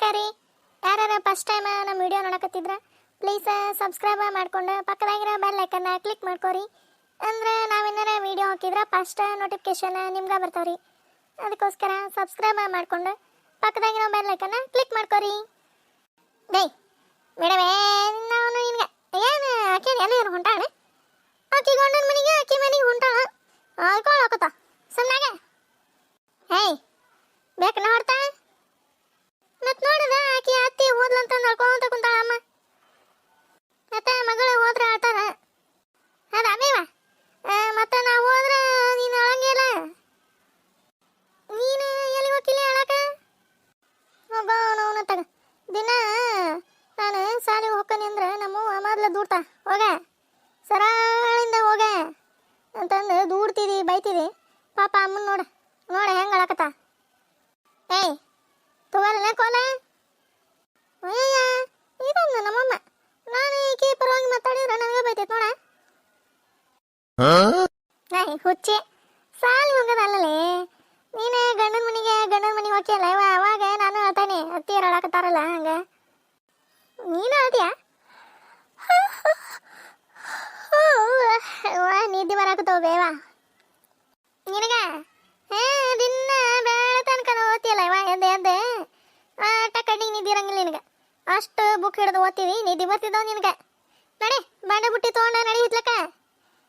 ನಮಸ್ಕಾರ ರೀ. ಯಾರು ಫಸ್ಟ್ ಟೈಮ್ ನಮ್ಮ ವಿಡಿಯೋ ನೋಡಕತ್ತಿದ್ರ ಪ್ಲೀಸ್ ಸಬ್ಸ್ಕ್ರೈಬ್ ಮಾಡ್ಕೊಂಡು ಪಕ್ಕದಾಗಿರೋ ಬೆಲ್ ಐಕನ್ನ ಕ್ಲಿಕ್ ಮಾಡ್ಕೋರಿ. ಅಂದ್ರೆ ನಾವೇನಾರ ವಿಡಿಯೋ ಹಾಕಿದ್ರೆ ಫಸ್ಟ್ ನೋಟಿಫಿಕೇಶನ್ ನಿಮ್ಗೆ ಬರ್ತಾವ್ರಿ. ಅದಕ್ಕೋಸ್ಕರ ಸಬ್ಸ್ಕ್ರೈಬ್ ಮಾಡ್ಕೊಂಡು ಪಕ್ಕದಾಗಿರೋ ಬೆಲ್ ಐಕನ್ನ ಕ್ಲಿಕ್ ಮಾಡ್ಕೋರಿ. ಡೇ ಮೇಡಮೇ, ನಾವು ನಿನ್ಗೆ ಏನು ಆಕೆ ಎಲ್ಲಿ ಹೊಂಟಾಳೆ? ಆಕೆ ಗಂಡನ ಮನೆಗೆ ಆಕೆ ಮನೆಗೆ ಹೊಂಟಾಳ ಹಾಕೋಳಕತ್ತ ಸುಮ್ಮನಾಗ. ಹೇಯ್ ಬೇಕು ನೋಡ್ತಾ ಮತ್ ನೋಡಿದ ಆಕಿ ಅತ್ತಿ ಹೋದ್ಲಂತ ನಡ್ಕೊಂತ ಕುಂತಾಳ ಅಮ್ಮ. ಮತ್ತೆ ಮಗಳು ಹೋದ್ರೆ ಆಳ್ತಾರ ಅದ ಅಮೇವ. ಮತ್ತೆ ನಾವು ಹೋದ್ರೆ ನೀನು ಅಳಂಗಿಲ್ಲ. ನೀನು ಎಲ್ಲಿ ಹೋಗಿಲ್ಲ ಅಳಕ? ಒಬ್ಬ ಅವನ ತಗ ದಿನ ನಾನು ಸಾಲಿಗೆ ಹೋಗ್ತೀನಿ ಅಂದ್ರೆ ನಮ್ಮವ್ವ ಮೊದ್ಲು ದೂಡ್ತಾ ಹೋಗ ಸರಳಿಂದ ಹೋಗ ಅಂತಂದು ದೂಡ್ತಿದಿ ಬೈತಿದಿ. ಪಾಪ ಅಮ್ಮನ ನೋಡ ನೋಡ ಹೆಂಗೆ ಅಳಕತ್ತ. ಏಯ್ ತಗೋಲ್ಲ ಕೋಲ. ಅಯ್ಯ ಇದೊಂದು ನಮ್ಮಮ್ಮ. ನಾನು ಈಕೆ ಪರವಾಗಿ ಮಾತಾಡಿದ್ರೆ ನನಗೆ ಬೈತೈತೆ ನೋಡ. ಏಯ್ ಹುಚ್ಚಿ, ಸಾಲಿ ಹೋಗೋದಲ್ಲೇ ನೀನೇ ಗಂಡನ ಮನೆಗೆ ಹೋಗ್ಯಲ್ಲ ಅವಾಗ ನಾನು ಹೇಳ್ತಾನೆ ಅತ್ತಿ ಹೇಳಕತ್ತಾರಲ್ಲ ಹಂಗೆ ನೀನು ಹೇಳ್ತೀಯ. ನಿದ್ದೆ ಬರಾಕತ್ತವ ಬೇವ ನಿನಗ. ದಿನ ಬೇಳೆ ತನಕ ಓದ್ತಿಯಲ್ಲ ಇವ ಎದ್ದೆ ಆಟ ಕಣ್ಣಿಗೆ ನಿದ್ದೆ ಇರಂಗಿಲ್ಲ ನಿನಗೆ. ಅಷ್ಟು ಬುಕ್ ಹಿಡಿದು ಓದ್ತೀವಿ, ನಿದ್ದೆ ಬರ್ತಿದ್ದವ ನಿನಗೆ. ನಡಿ ಬಂಡೆ ಬುಟ್ಟಿ ತೊಗೊಂಡ ನಡಿ ಹಿತ್ಲಕ್ಕ.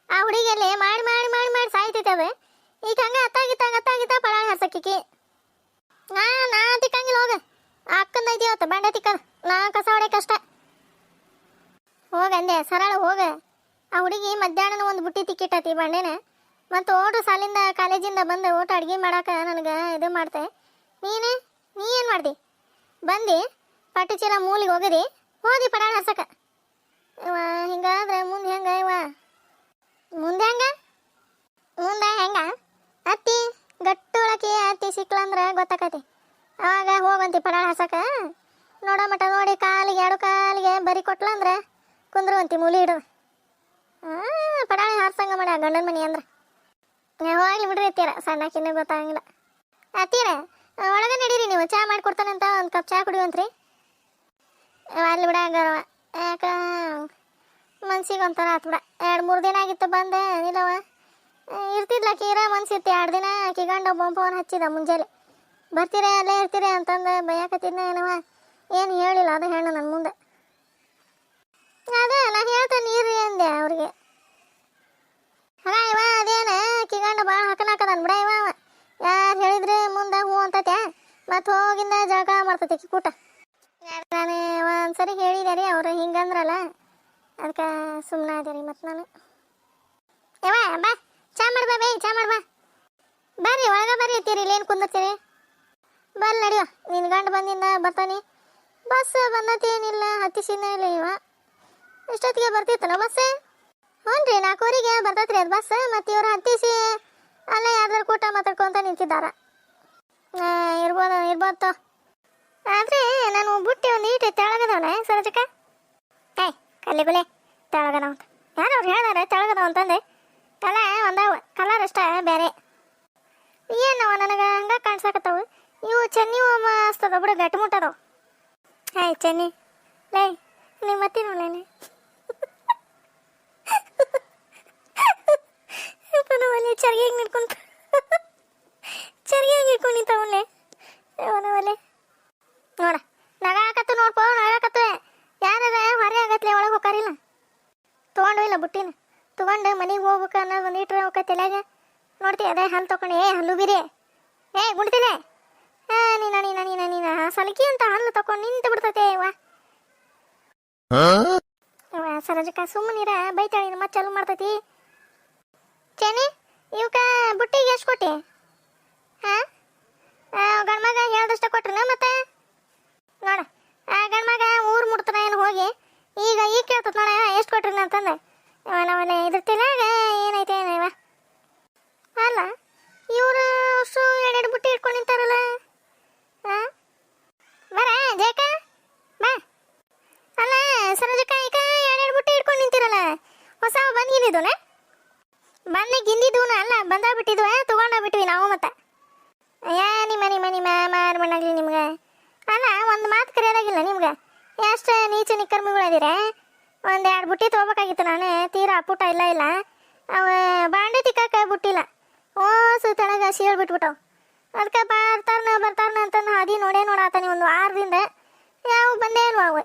ಆ ಹುಡುಗಿಯಲ್ಲಿ ಮಾಡಿ ಮಾಡಿ ಮಾಡಿ ಮಾಡಿ ಸಾಯ್ತೈತವೆ. ಈಗ ಹಂಗೆ ಅತ್ತಾಗಿತ್ತ ಪಳಾಳ ಹರ್ಸಕ್ಕಿಕ್ಕಿ. ನಾ ತಿಕ್ಕಂಗಿಲ್ಲ ಹೋಗ. ಅಕ್ಕಂದ ಐತಿ ಅವತ್ತು ಬಂಡೆ ತಿಕ್ಕದ. ನಾ ಕಸ ಹೊಡೆ ಕಷ್ಟ. ಹೋಗಂದೆ ಸರಳ ಹೋಗ. ಆ ಹುಡುಗಿ ಮಧ್ಯಾಹ್ನ ಒಂದು ಬುಟ್ಟಿ ತಿಕ್ಕಿಟ್ಟತಿ ಬಂಡೆನ. ಮತ್ತು ಓಟು ಸಾಲಿಂದ ಕಾಲೇಜಿಂದ ಬಂದು ಓಟು ಅಡುಗೆ ಮಾಡಕ್ಕೆ ನನಗೆ ಇದು ಮಾಡ್ತೆ. ನೀ ಏನು ಮಾಡ್ದಿ? ಬಂದು ಪಟ್ಟಿ ಚೀಲ ಮೂಲಿಗೆ ಹೋಗದಿ ಹೋದಿ ಪಡಾಳ ಹರ್ಸಕ. ಇವ ಹಿಂಗಾದ್ರೆ ಮುಂದೆ ಹೆಂಗ ಇವ ಮುಂದೆ ಹೆಂಗ ಅತ್ತಿ ಗಟ್ಟುಳಕಿ ಅತ್ತಿ ಸಿಕ್ಲಂದ್ರೆ ಗೊತ್ತಾಕತಿ. ಅವಾಗ ಹೋಗಂತಿ ಪಡಾಳ ಹರ್ಸಕ. ನೋಡೋ ಮಟ ನೋಡಿ ಕಾಲಿಗೆ ಎರಡು ಕಾಲಿಗೆ ಬರಿ ಕೊಟ್ಲಂದ್ರೆ ಕುಂದ್ರುವಂತಿ ಮೂಲಿ ಹಿಡು. ಪಡಾಳಿ ಹಾರ್ಸಂಗ ಮಾಡ ಗಂಡನ ಮನೆ ಅಂದ್ರೆ ಹೋಗ್ಲಿ ಬಿಡ್ರಿ ಅತ್ತೀರ. ಸಣ್ಣಕ್ಕಿನ್ನ ಗೊತ್ತಾಗಂಗಿಲ್ಲ. ಅತ್ತೀರ ಒಳಗೆ ನಡೀರಿ, ನೀವು ಚಹಾ ಮಾಡಿಕೊಡ್ತಾನಂತ ಒಂದು ಕಪ್ ಚಹಾ ಕುಡಿಯುವಂತ್ರಿ. ಅಲ್ಲಿ ಬಿಡ ಗರ್ವ ಯಾಕ ಮನ್ಸಿಗೆ ಒಂಥರ ಆತು ಬಿಡ. 2-3 ದಿನ ಆಗಿತ್ತು ಬಂದೆ ನಿಲ್ಲವ ಇರ್ತಿದ್ಲ ಕೀರ ಮನ್ಸಿತ್ತು. 2 ದಿನ ಆಕಿ ಗಂಡ ಒಬ್ಬ ಫೋನ್ ಹಚ್ಚಿದ ಮುಂಜಾನೆ ಬರ್ತೀರ ಅಲ್ಲೇ ಇರ್ತೀರ ಅಂತಂದು ಬೈಯಾಕತ್ತಿದ್ನ ಏನವ. ಏನು ಹೇಳಿಲ್ಲ ಅದು ಹೆಣ್ಣು ನನ್ನ ಮುಂದೆ. ಅದೇ ನಾನು ಹೇಳ್ತೇನೆ ಇರ್ರಿ ಅಂದೆ ಅವ್ರಿಗೆ. ಅಲ್ಲ ಇವ ಅದೇನ ಕಿಗಂಡ ಭಾಳ ಹಾಕನಾಕದನ್ ಬಿಡ ಇವ. ಯಾರು ಹೇಳಿದ್ರೆ ಮುಂದೆ ಹೂ ಅಂತತೆ ಮತ್ತು ಹೋಗಿಂದ ಜಳಕ ಮಾಡ್ತೈತಿ ಕೂಟ. ನಾನು ಒಂದ್ಸರಿ ಹೇಳಿದೆ ರೀ ಅವ್ರು ಹಿಂಗಂದ್ರಲ್ಲ, ಅದಕ್ಕೆ ಸುಮ್ಮನೆ ಅದೇ ರೀ. ಮತ್ತು ನಾನು ಯವ ಬಾ ಚಾ ಮಾಡ್ಬಾ ಚಾ ಮಾಡ್ಬಾ ಬರ್ರಿ ಒಳಗೆ ಬರ್ರಿ ಅತ್ತೀರಿ. ಇಲ್ಲೇನು ಕುಂದಿರ್ತೀರಿ? ಬಲ್ ನಡಿಯೋ ನಿನ್ನ ಗಂಡ ಬಂದಿಂದ ಬರ್ತಾನೆ. ಬಸ್ ಬಂದತೇನಿಲ್ಲ ಹತ್ತಿಸಿನ ಇಲ್ಲ ಇವ. ಇಷ್ಟೊತ್ತಿಗೆ ಬರ್ತಿತ್ತನ ಬಸ್? ಹ್ಞೂ ರೀ 4:00 ಬರ್ತೈತ್ರಿ ಅದು ಬಸ್. ಮತ್ತು ಇವ್ರು ಹತ್ತಿಸಿ ಅಲ್ಲೇ ಯಾರ್ದಾರು ಕೂಟ ಮಾತಾಡ್ಕೊಂತ ನಿಂತಿದ್ದಾರ. ಇರ್ಬೋದು. ಆದರೆ ನಾನು ಬುಟ್ಟಿ ಒಂದು ಈಟು ತೆಳಗದವನ ಸರಜಕ. ಏಯ್ ಕಲ್ಲಿಗುಲೆ ತೆಳಗದವ ಅಂತ ಯಾರು ಅವ್ರು ಹೇಳಿದಾರೆ ತೆಳಗದವ ಅಂತಂದೆ. ಕಲೆ ಒಂದವ ಕಲರ್ ಅಷ್ಟ ಬೇರೆ. ಏನವ ನನಗೆ ಹಂಗೆ ಕಾಣ್ಸಕತ್ತವು. ಇವು ಚೆನ್ನಿ ಮಸ್ತದ ಬಿಡು ಗಟ್ಟಿ ಮುಟ್ಟದವು. ಹಾಯ್ ಚೆನ್ನಿ ಲೇ ನಿಮ್ಮ ಮತ್ತಿ ನೋಡ್ಲೇನೆ ಒಲೆ ಚರ್ಗಿಯಾಗಿ ನಿಂತ್ಕೊಂಡು ನಿಂತವಲ್ಲೇ ಒಲೆ ನೋಡ ನಗಾಕತ್ತು ನೋಡ್ಕೋ ನಗಾಕತ್ತು. ಯಾರ ಹೊರೆ ಆಗತ್ಲೆ ಒಳಗೆ ಹೋಗಾರಿಲ್ಲ. ತೊಗೊಂಡು ಇಲ್ಲ ಬುಟ್ಟಿನ ತೊಗೊಂಡು ಮನೆಗೆ ಹೋಗ್ಬೇಕು ಅನ್ನೋದು ಒಂದು ಇಟ್ರೆ ಹೋಗ ತಲೆಯಾಗ ನೋಡ್ತಿ. ಅದೇ ಹಲ್ಲು ತೊಗೊಂಡು ಹಲ್ಲು ಬಿರಿ ಗುಡ್ತಿಲೆ ನೀನ ಸಲಕಿ ಅಂತ ಹಲ್ಲು ತಕೊಂಡು ನಿಂತು ಬಿಡ್ತತೆ ಇವ. ಸರಜಕ ಸುಮ್ಮನಿರ ಬೈತಾಳಿ ಮತ್ತೆ ಚಾಲು ಮಾಡ್ತೈತಿ. ಚೆನ್ನಿ ಇವಕ್ಕ ಬುಟ್ಟಿಗೆ ಎಷ್ಟು ಕೊಟ್ಟಿ? ಗಂಡ್ಮಗ ಹೇಳ್ದಷ್ಟ ಕೊಟ್ರನ ಮತ್ತೆ ನೋಡ. ಆ ಗಂಡ್ಮಗ ಊರು ಮುಡ್ತಾನ ಏನು ಹೋಗಿ ಈಗ ಕೇಳ್ತದ ನೋಡ ಎಷ್ಟು ಕೊಟ್ರಿ ಅಂತಂದೆ. ನಾವಲ್ಲೇ ಇದ್ರ ತಿನ್ನಾಗ ಏನೈತೆ ಇವ ಅಲ್ಲ ಇವರು ಅಷ್ಟು 2 ಬುಟ್ಟಿ ಇಟ್ಕೊಂಡು ನಿಂತಾರಲ್ಲ. ಬರ ಜೇಕ ಬಾ. ಅಲ್ಲ ಸರೋಜಕ್ಕ ಈಗ 2 ಬುಟ್ಟಿ ಇಟ್ಕೊಂಡು ನಿಂತಿರಲ್ಲ, ಹೊಸ ಬಂದಿದ್ದುನ ಬನ್ನಿ ಗಿಂದಿದ್ದುನ ಅಲ್ಲ ಬಂದಾಗ್ಬಿಟ್ಟಿದ್ವ ತಗೊಂಡೋಗ್ಬಿಟ್ವಿ ನಾವು. ಮತ್ತೆ ನಿಮ್ಮ ಮಾರು ಮಣ್ಣಾಗ್ಲಿ ನಿಮ್ಗೆ. ಅಲ್ಲ ಒಂದು ಮಾತು ರಿಚ್ ನಿಕ್ಕರ್ಮಿಗಳದಿರೆ ಒಂದು 2 ಬುಟ್ಟಿ ತೊಗೋಬೇಕಾಗಿತ್ತು. ನಾನು ತೀರಾ ಅಪ್ಪುಟ ಇಲ್ಲ ಅವ ಬಾಂಡೆ ತಿಕ್ಕಾಕ ಬುಟ್ಟಿಲ್ಲ. ಓಸು ತೆಳಗ ಸೀಳ್ ಬಿಟ್ಬಿಟ್ಟವು. ಅದಕ್ಕೆ ಬರ್ತಾರನ ಅಂತಂದು ಹಾದಿ ನೋಡಾತಾನೆ ಒಂದು ವಾರದಿಂದ. ಯಾವ ಬಂದೇ ಇಲ್ವ ಅವು.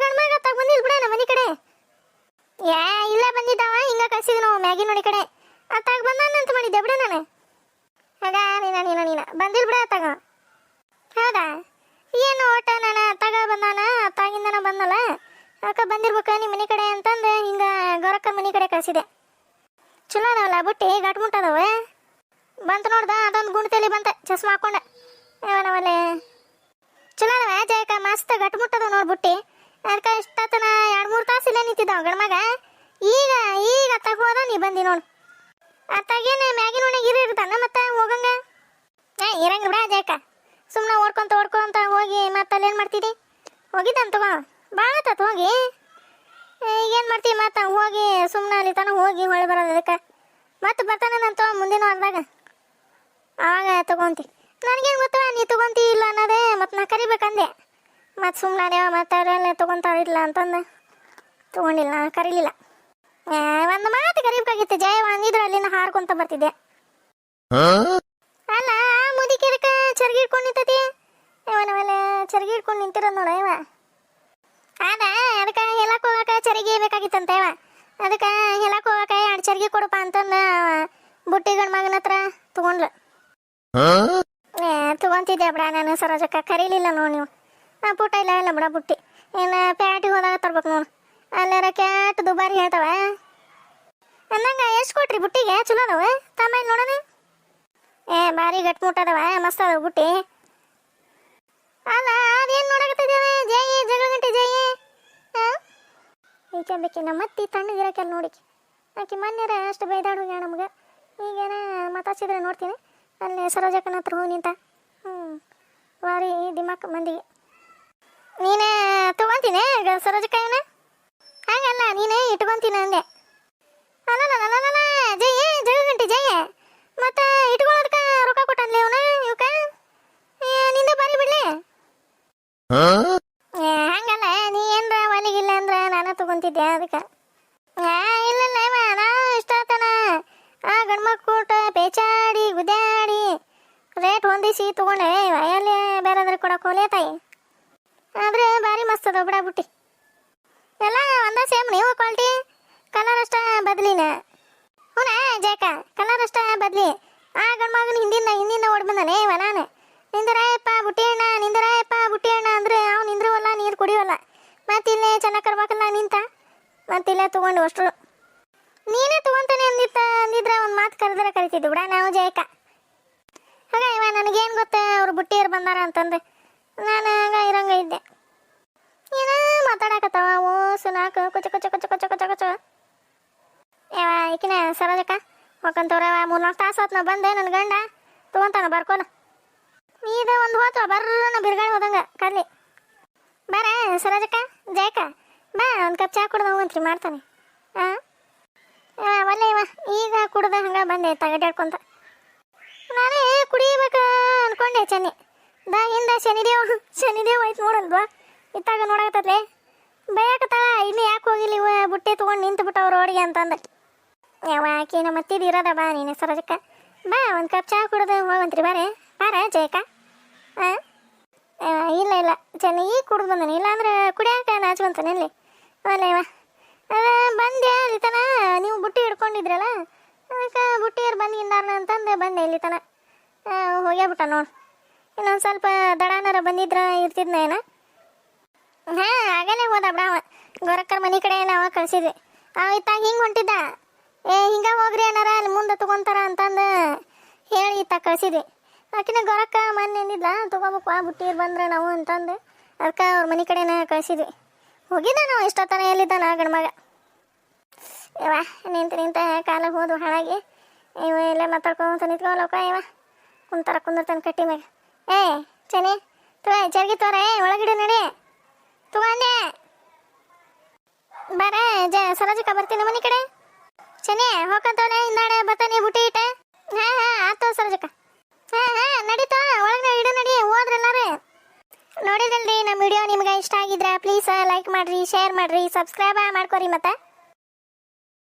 ಗಂಡ್ಮಗ ತಗ ಬಂದಿಲ್ಲ ಬಿಡ ನಮ್ಮ ಮನೆ ಕಡೆ. ಇಲ್ಲ ಬಂದಿದ್ದಾವ, ಹಿಂಗ ಕಳ್ಸಿದ್ವಿ ನಾವು ಮ್ಯಾಗಿ ನೋಡಿ ಕಡೆ. ಅತ್ತಾಗ ಬಂದಾನಂತ ಮಾಡಿದ್ದೆ ಬಿಡ ನಾನು. ಆಗ ನೀನ ಬಂದಿಲ್ಲ ಬಿಡ ಅತ್ತಾಗ. ಹೌದಾ, ಏನು ಓಟ ನಾನು ಅತ್ತಾಗ ಬಂದಾನ, ಅತ್ತಾಗಿಂದನ ಬಂದಲ್ಲ, ಅಕ್ಕ ಬಂದಿರ್ಬೇಕ ನಿಮ್ಮ ಮನೆ ಕಡೆ ಅಂತಂದು ಹಿಂಗ ಗೌರಕ್ಕನ ಮನೆ ಕಡೆ ಕಳ್ಸಿದೆ. ಚಲೋ ಅದಾವಲ್ಲ ಬುಟ್ಟಿ, ಗಟ್ಟು ಮುಟ್ಟದವ. ಬಂತು ನೋಡ್ದ, ಅದೊಂದು ಗುಂಡ್ತಲಿ ಬಂತ ಚಸ್ಮಾ ಹಾಕೊಂಡ. ಅವನವಲ್ಲೇ ಚಲೋ ಅದಾವ ಜಯಕ, ಮಸ್ತ್ ಗಟ್ಟು ಮುಟ್ಟದವ ನೋಡಿ ಬುಟ್ಟಿ. ಅದಕ್ಕೆ ಇಷ್ಟತನ 2-3 ತಾಸು ಇಲ್ಲೇ ನಿಂತಿದ್ದಾವ ಗಂಡ್ಮಗ. ಈಗ ಅತ್ತಾಗ ಹೋದ, ನೀ ಬಂದಿ ನೋಡು. ಅತ್ತಾಗೇನು ಮ್ಯಾಗಿನ ಒಣಗಿ ಇರ್ತಾನ ಮತ್ತೆ ಹೋಗಂಗ ಇರಂಗ ಬಿಡ ಜಯಕ. ಸುಮ್ಮನೆ ಓಡ್ಕೊಂತ ಹೋಗಿ ಮತ್ತೆ ಅಲ್ಲೇನು ಮಾಡ್ತಿದ್ದಿ? ಹೋಗಿದ್ದಂತ ತಗೋ, ಭಾಳ ಆತತ್ ಹೋಗಿ. ಏನು ಮಾಡ್ತೀವಿ ಮತ್ತೆ ಹೋಗಿ ಸುಮ್ಮನೆ ಅಲ್ಲಿ ತನಕ ಹೋಗಿ ಹೊಳೆ ಬರೋದು. ಅದಕ್ಕೆ ಮತ್ತೆ ಬರ್ತಾನಂತ ಮುಂದಿನ ವಾರದಾಗ, ಆವಾಗ ತಗೊಂತಿ. ನನಗೇನು ಗೊತ್ತವ ನೀ ತಗೊಂತಿ ಇಲ್ಲ ಅನ್ನೋದೇ. ಮತ್ತು ನಾ ಕರಿಬೇಕಂದೆ. ಮತ್ತು ಸುಮ್ಮನೆ ಮತ್ತೆ ಅವರೆಲ್ಲ ತೊಗೊತಾರಿಲ್ಲ ಅಂತಂದು ತೊಗೊಂಡಿಲ್ಲ, ನಾನು ಕರೀಲಿಲ್ಲ. ಒಂದು ಮಾತು ಕರಿಬೇಕಾಗಿತ್ತು ಜಯ, ಅಂದಿದ್ರೆ ಅಲ್ಲಿಂದ ಹಾರ್ಕೊಂತ ಬರ್ತಿದ್ದೆ. ಅಲ್ಲ ಮುದಿಕಿರಕ ಚರ್ಗಿ ಇಟ್ಕೊಂಡು ನಿಂತತಿ. ಇವನವೆಲ್ಲ ಚರ್ಗಿ ಇಟ್ಕೊಂಡು ನಿಂತಿರೋದು ನೋಡ ಇವ. ಅದಕ್ಕೆ ಹೇಳಕ್ಕೆ ಹೋಗಕ್ಕೆ ಚರಿಗೆ ಬೇಕಾಗಿತ್ತಂತ ಇವ. ಅದಕ್ಕೆ ಹೇಳಕ್ಕೆ ಹೋಗಕ್ಕೆ 2 ಚರ್ಗಿ ಕೊಡಪ್ಪ ಅಂತಂದು ಬುಟ್ಟಿ ಗಂಡ್ಮಗನ ಹತ್ರ ತಗೊಂಡ್ಲು. ತಗೊಂತಿದ್ದೆ ಬಿಡ ನಾನು. ಸರೋಜಕ್ಕ ಕರೀಲಿಲ್ಲ ನೋಡಿ ನೀವು. ಪುಟ ಇಲ್ಲ ಬಿಡ ಬುಟ್ಟಿ. ಇನ್ನು ಪ್ಯಾಟಿಗೆ ಹೋದಾಗ ತರ್ಬೇಕು ನೋಡು. ಅಲ್ಲಾರ ಕ್ಯಾಟ್ ದುಬಾರಿ ಹೇಳ್ತಾವ ಅಂದಂಗ. ಎಷ್ಟು ಕೊಟ್ರಿ ಬುಟ್ಟಿಗೆ? ಚಲೋ ಅದಾವ ತಾಂಬ ನೋಡೋಣ. ಭಾರಿ ಗಟ್ಟು ಮುಟ್ಟದವ, ಮಸ್ತ್ ಅದಾವ ಬುಟ್ಟಿ. ಅಲ್ಲ ಅದೇನು ನೋಡಕತ್ತಿದ್ದೇವೆ ಜಯಿ, ಜಗಳ ಗಂಟೆ ಜಯಿ. ಈಕೆ ಬೇಕಿ ನಮ್ಮ ಅತ್ತಿ ತಣ್ಣಗಿರಕ್ಕೆಲ್ಲ ನೋಡಿ. ಆಕೆ ಮೊನ್ನೆರ ಅಷ್ಟು ಬೈದಾಡು ಹೋಗ್ಯಾಳ ನಮ್ಗೆ. ಈಗೇನ ಮಾತಾಡ್ಸಿದ್ರೆ ನೋಡ್ತೀನಿ. ಅಲ್ಲಿ ಸರೋಜಕ್ಕನ ಹತ್ರ ಹೋಗಿ ನಿಂತ. ಭಾರಿ ದಿಮಾಕ್ ಮಂದಿಗೆ. ನೀನೇ ತಗೊಂತೀನಿ ಸರೋಜಕ್ಕ ಇವನ? ಹಾಗಲ್ಲ, ನೀನೇ ಇಟ್ಕೊಂತೀನಿ ಅಂದೆ. ಅಲ್ಲ ಜಯ, ಜಗಳ ಗಂಟೆ ಜಯ. ಮತ್ತೆ ಇಟ್ಕೊಳ್ಳೋದಕ್ಕೆ ರೊಕ್ಕ ಕೊಟ್ಟನ್ಲಿ ಇವನ ಇವಕ್ಕ. ನಿಂದ ಬಾರಿ ಬಿಡ್ಲಿ. ಹಂಗಲ್ಲ, ನೀ ಏನ್ರ ಒಲಿಗಿಲ್ಲ ಅಂದ್ರೆ ನಾನು ತಗೊಂತಿದ್ದೆ ಅದಕ್ಕೆ. ಇಲ್ಲ ನಾ ಇಷ್ಟ ಆತನ ಆ ಗಂಡ್ಮಕ್ ಕೂಟ ಪೇಚಾಡಿ ಗುದ್ದಾಡಿ ರೇಟ್ ಹೊಂದಿಸಿ ತಗೊಂಡೆ. ಎಲ್ಲಿ ಬೇರೆದ್ರೆ ಕೊಡಕ್ಕೆ ಹೋಲೇ ತಾಯಿ. ಆದ್ರೆ ಭಾರಿ ಮಸ್ತ್ ಅದಾವ ಬಿಡ ಬುಟ್ಟಿ. ಎಲ್ಲ ಒಂದ ಸೇಮ್ ನೀವು ಕ್ವಾಲಿಟಿ, ಕಲರ್ ಅಷ್ಟ ಬದ್ಲಿನ. ಹುನಾ ಜಯಕ, ಕಲರ್ ಅಷ್ಟ ಬದ್ಲಿ. ಆ ಗಂಡ್ಮಗನ ಹಿಂದಿಂದ ಓಡ್ ಬಂದಾನೆ ಇವ. ನಾನು ನಿಂದರಾಯಪ್ಪ ಬುಟ್ಟಿ ಅಣ್ಣ, ನಿಂದರಾಯಪ್ಪ ಬುಟ್ಟಿ ಅಣ್ಣ ಅಂದ್ರೆ ಅವ್ನು ನಿಂದ್ರುವಲ್ಲ, ನೀರು ಕುಡಿಯೋಲ್ಲ. ಮತ್ತಿಲ್ಲೇ ಚೆನ್ನಾಗಿ ಕರ್ಬೇಕಲ್ಲ ನಿಂತ. ಮತ್ತಿಲ್ಲೇ ತಗೊಂಡು ಅಷ್ಟರು. ನೀನೇ ತಗೊಂತಾನೆ ಅಂದಿದ್ರೆ ಒಂದು ಮಾತು ಕರೆದ್ರೆ ಕರಿತಿದ್ದು ಬಿಡ ನಾವು ಜಯಕ. ಹಾಗ ಇವ ನನಗೇನು ಗೊತ್ತ ಅವ್ರು ಬುಟ್ಟಿಯರು ಬಂದಾರ ಅಂತಂದು. ನಾನು ಆಗ ಇರಂಗ ಇದ್ದೆ. ಏನ ಮಾತಾಡಕತ್ತವ ಓಸು ನಾಲ್ಕು ಕುಚ. ಯಾವ ಈಕಿನ ಸರೋಜಕ್ಕ ಹೋಗಂತವ್ರವ 3-4 ತಾಸು ಹೊತ್ತು. ನಾ ಬಂದೆ, ನನ್ನ ಗಂಡ ತಗೊಂತಾನ ಬರ್ಕೋನ. ನೀದ ಒಂದು ಹೋತ್ವ ಬರ್ರನ ಬಿರ್ಗಾಳಿ ಹೋದಂಗ ಕರ್ಲಿ. ಬಾರ ಸರೋಜಕ್ಕ, ಜಯಕ ಬಾ, ಒಂದು ಕಪ್ ಚಾ ಕುಡ್ದು ಹೋಗಂತ್ರಿ ಮಾಡ್ತಾನೆ. ಒಳ್ಳೆ ಇವ ಈಗ ಕುಡ್ದ ಹಂಗ ಬಂದೆ ತಗಡ್ಯಾಡ್ಕೊಂತ. ನಾನೇ ಕುಡಿಬೇಕು ಅನ್ಕೊಂಡೆ. ಹಿಂದ ಶನಿದೇವ್ ಐತ್ ನೋಡಲ್ವಾ, ಇತ್ತಾಗ ನೋಡಕತ್ತದ್ಲೆ ಬಯಕತ್ತಾಳ. ಇಲ್ಲಿ ಯಾಕೆ ಹೋಗಿಲ್ಲ ಇವ ಬುಟ್ಟಿ ತೊಗೊಂಡು ನಿಂತು ಬಿಟ್ಟವ್ರು ರೋಡಿಗೆ ಅಂತಂದು. ಯಾವ ಆಕಿನ ಮತ್ತಿದ್ದು ಇರೋದ. ಬಾ ನೀನು ಸರೋಜಕ್ಕ, ಬಾ ಒಂದು ಕಪ್ ಚಾ ಕುಡ್ದು ಹೋಗಂತ್ರಿ. ಬಾರ ಜಯಕ. ಇಲ್ಲ ಚೆನ್ನಾಗಿ ಕುಡ್ದು ಬಂದಾನೆ. ಇಲ್ಲಾಂದ್ರೆ ಕುಡಿಯಾಕ ನಾಚ್ಕೊಂತಾನೆ ಇಲ್ಲಿ. ಅಲ್ಲ ಇವ ಬಂದೆ ಅಲ್ಲಿ ತನ. ನೀವು ಬುಟ್ಟಿ ಹಿಡ್ಕೊಂಡಿದ್ರಲ್ಲ, ಅದಕ್ಕೆ ಬುಟ್ಟಿಯರು ಬಂದಿದ್ದಾರ ಅಂತಂದು ಬಂದೆ ಇಲ್ಲಿ ತನ. ಹೋಗ್ಯಾಬಿಟ್ಟ ನೋಡು. ಇನ್ನೊಂದು ಸ್ವಲ್ಪ ದಡಾನರ ಬಂದಿದ್ರ ಇರ್ತಿದ್ನೇನ. ಆಗಲೇ ಹೋದ ಬಿಡ ಅವ. ಗೊರಕ್ಕರ ಮನೆ ಕಡೆ ನಾವು ಕಳ್ಸಿದ್ವಿ. ಅವ ಇತ್ತಾಗ ಹಿಂಗೆ ಹೊಂಟಿದ್ದ. ಹಿಂಗೆ ಹೋಗ್ರಿ ಏನಾರ ಅಲ್ಲಿ ಮುಂದೆ ತೊಗೊಂತಾರ ಅಂತಂದು ಹೇಳಿ ಇತ್ತಾಗ ಕಳ್ಸಿದ್ವಿ. ಆಕಿನ ಗೊರಕ್ಕ ಮೊನ್ನೆ ಎಂದಿದ್ಲ ತೊಗೋಬೇಕು ಬುಟ್ಟಿಯರು ಬಂದ್ರೆ ನಾವು ಅಂತಂದು. ಅದಕ್ಕೆ ಅವ್ರ ಮನೆ ಕಡೆನ ಕಳ್ಸಿದ್ವಿ. ಹೋಗಿದ್ದ ನಾವು ಇಷ್ಟೊತ್ತನ ಎಲ್ಲಿದ್ದಾನ ಗಂಡ್ಮಗ. ಇವ ನಿಂತ ಕಾಲಾಗ ಹೋದು ಹಾಳಾಗಿ. ಇವ ಎಲ್ಲ ಮಾತಾಡ್ಕೊಂತ ನಿಂತ್ಕೊಳ್ಳೋಕ. ಇವ ಕುಂದಿರ್ತಾನೆ ಕಟ್ಟಿ ಮ್ಯಾಗ. ಚನಿ ಚರ್ಗಿ ತೋರ ಒಳಗಿಡ ನಡಿ ತಗೊಂಡೆ. ಬಾರ ಸರೋಜಕ್ಕ ಬರ್ತೀನಿ ಮನೆ ಕಡೆ. ಚನಿ ಹೋಗಂತವನೆ ಹಿಂದಾಡೆ ಬರ್ತಾನೆ ಬುಟ್ಟಿ ಇಟ್ಟ. ಆತ ಸರೋಜಕ್ಕ. ನಡೀತಾ ಒಳಗೆ ಇಡ ನಡಿ ಹೋದ್ರೆಲ್ಲಾರು. ನೋಡಿದಲ್ರಿ ನಮ್ಮ ವಿಡಿಯೋ ನಿಮ್ಗೆ ಇಷ್ಟ ಆಗಿದ್ರೆ ಪ್ಲೀಸ್ ಲೈಕ್ ಮಾಡ್ರಿ, ಶೇರ್ ಮಾಡ್ರಿ, ಸಬ್ಸ್ಕ್ರೈಬ್ ಮಾಡ್ಕೊರಿ ಮತ್ತೆ.